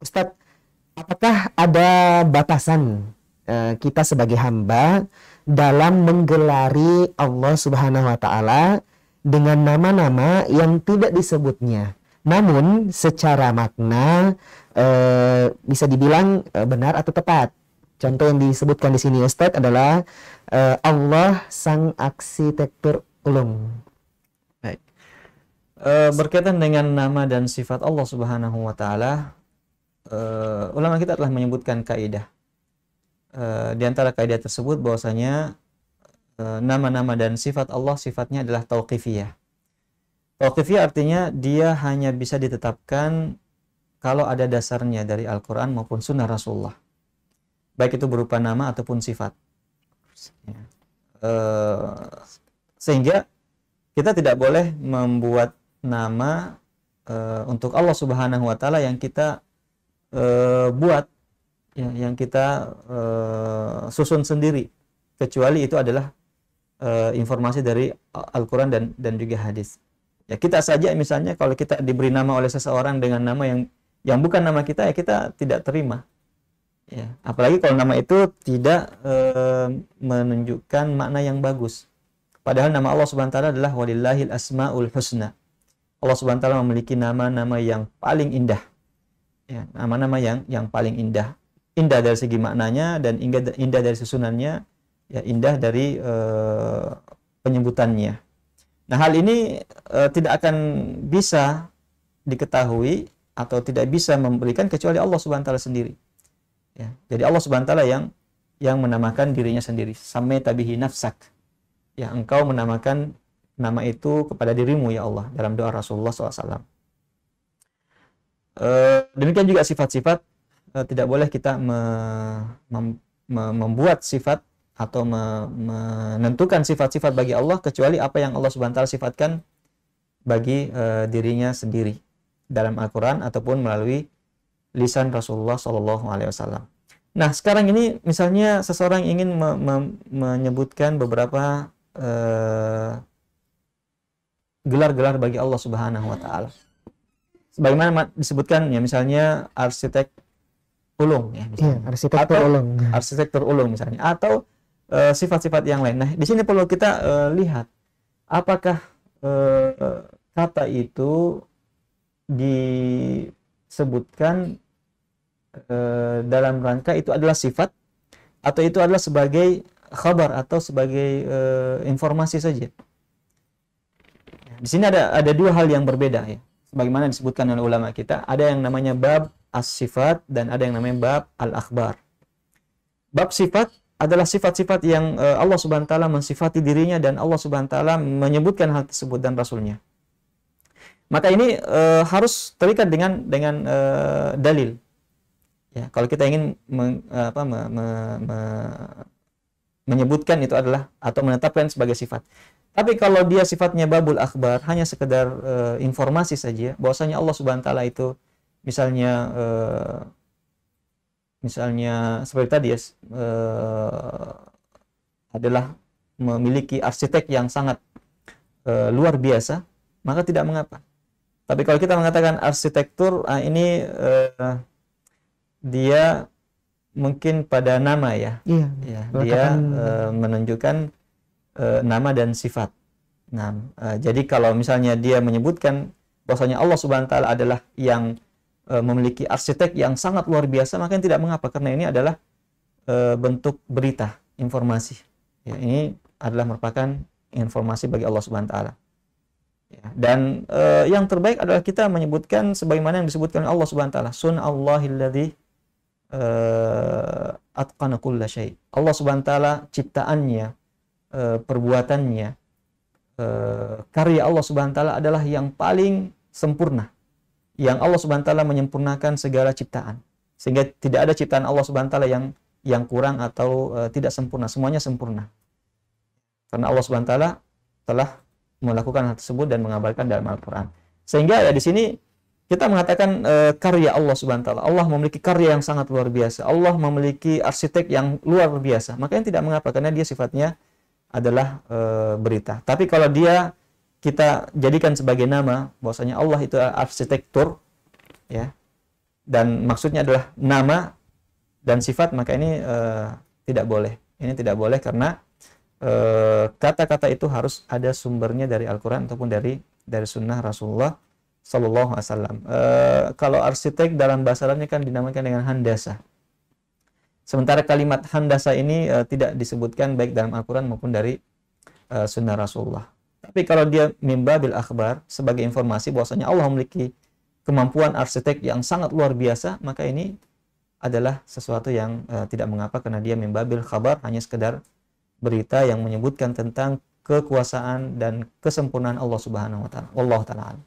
Ustadz, apakah ada batasan kita sebagai hamba dalam menggelari Allah Subhanahu wa taala dengan nama-nama yang tidak disebutnya, namun secara makna bisa dibilang benar atau tepat? Contoh yang disebutkan di sini Ustadz adalah Allah Sang Arsitektur Ulung. Baik. Berkaitan dengan nama dan sifat Allah Subhanahu wa taala, ulama kita telah menyebutkan kaidah. Di antara kaidah tersebut bahwasanya nama-nama dan sifat Allah sifatnya adalah tauqifiyah. Tauqifiyah artinya dia hanya bisa ditetapkan kalau ada dasarnya dari Al-Quran maupun Sunnah Rasulullah, baik itu berupa nama ataupun sifat. Sehingga kita tidak boleh membuat nama untuk Allah Subhanahu wa taala yang kita buat, ya, yang kita susun sendiri, kecuali itu adalah informasi dari Al-Quran dan juga hadis. Ya, kita saja misalnya kalau kita diberi nama oleh seseorang dengan nama yang bukan nama kita, ya kita tidak terima. Ya, apalagi kalau nama itu tidak menunjukkan makna yang bagus. Padahal nama Allah Subhanahu wa taala adalah walillahil asmaul husna. Allah Subhanahu wa taala memiliki nama-nama yang paling indah. Ya, nama-nama yang paling indah. Indah dari segi maknanya dan indah dari susunannya, ya indah dari penyebutannya. Nah, hal ini tidak akan bisa diketahui atau tidak bisa memberikan kecuali Allah Subhanahu wa taala sendiri. Ya, jadi Allah Subhanahu wa taala yang menamakan dirinya sendiri. Sammaita bihi nafsak. Ya, engkau menamakan nama itu kepada dirimu ya Allah, dalam doa Rasulullah SAW. Demikian juga sifat-sifat, tidak boleh kita membuat sifat atau menentukan sifat-sifat bagi Allah kecuali apa yang Allah Subhanahu wa taala sifatkan bagi dirinya sendiri dalam Al-Quran ataupun melalui lisan Rasulullah SAW. Nah, sekarang ini misalnya seseorang ingin menyebutkan beberapa gelar-gelar bagi Allah Subhanahu wa taala. Sebagaimana disebutkan ya, misalnya arsitek ulung ya, misalnya. Arsitektur ulung. Arsitektur ulung misalnya, atau sifat-sifat yang lain. Nah, di sini perlu kita lihat apakah kata itu disebutkan dalam rangka itu adalah sifat atau itu adalah sebagai khabar atau sebagai informasi saja. Di sini ada dua hal yang berbeda ya. Sebagaimana disebutkan oleh ulama kita, ada yang namanya bab as-sifat dan ada yang namanya bab al-akhbar. Bab sifat adalah sifat-sifat yang Allah Subhanahu wa taala mensifati dirinya dan Allah Subhanahu wa taala menyebutkan hal tersebut dan Rasulnya. Maka ini harus terikat dengan dalil. Ya, kalau kita ingin menyebutkan itu adalah atau menetapkan sebagai sifat. Tapi kalau dia sifatnya babul akhbar, hanya sekedar informasi saja, bahwasanya Allah Subhanahu wa taala itu misalnya seperti tadi ya, adalah memiliki arsitek yang sangat luar biasa, maka tidak mengapa. Tapi kalau kita mengatakan arsitektur, ini dia mungkin pada nama ya, dia menunjukkan nama dan sifat. Nah, jadi kalau misalnya dia menyebutkan bahwasanya Allah Subhanahu wa taala adalah yang memiliki arsitek yang sangat luar biasa, maka tidak mengapa karena ini adalah bentuk berita, informasi. Ya, ini adalah merupakan informasi bagi Allah Subhanahu wa taala. Ya, dan yang terbaik adalah kita menyebutkan sebagaimana yang disebutkan oleh Allah Subhanahu wa taala, sunallahilladzi atqana kulla syai'. Allah Subhanahu wa taala ciptaannya, perbuatannya, karya Allah Subhanahu wa taala adalah yang paling sempurna, yang Allah Subhanahu wa taala menyempurnakan segala ciptaan, sehingga tidak ada ciptaan Allah Subhanahu wa taala yang kurang atau tidak sempurna, semuanya sempurna, karena Allah Subhanahu wa taala telah melakukan hal tersebut dan mengabarkan dalam Al-Quran. Sehingga ya di sini kita mengatakan karya Allah Subhanahu wa taala, Allah memiliki karya yang sangat luar biasa, Allah memiliki arsitek yang luar biasa, makanya tidak mengapa karena dia sifatnya adalah berita. Tapi kalau dia kita jadikan sebagai nama, bahwasanya Allah itu arsitektur, ya, dan maksudnya adalah nama dan sifat, maka ini tidak boleh. Ini tidak boleh karena kata-kata itu harus ada sumbernya dari Al-Quran ataupun dari sunnah Rasulullah Sallallahu Alaihi Wasallam. Kalau arsitek dalam bahasa Arabnya kan dinamakan dengan handasa. Sementara kalimat handasa ini tidak disebutkan baik dalam Al-Quran maupun dari sunnah Rasulullah. Tapi kalau dia mimbabil akhbar, sebagai informasi bahwasanya Allah memiliki kemampuan arsitek yang sangat luar biasa, maka ini adalah sesuatu yang tidak mengapa karena dia mimbabil khabar, hanya sekedar berita yang menyebutkan tentang kekuasaan dan kesempurnaan Allah Subhanahu wa taala. Wallahu taala.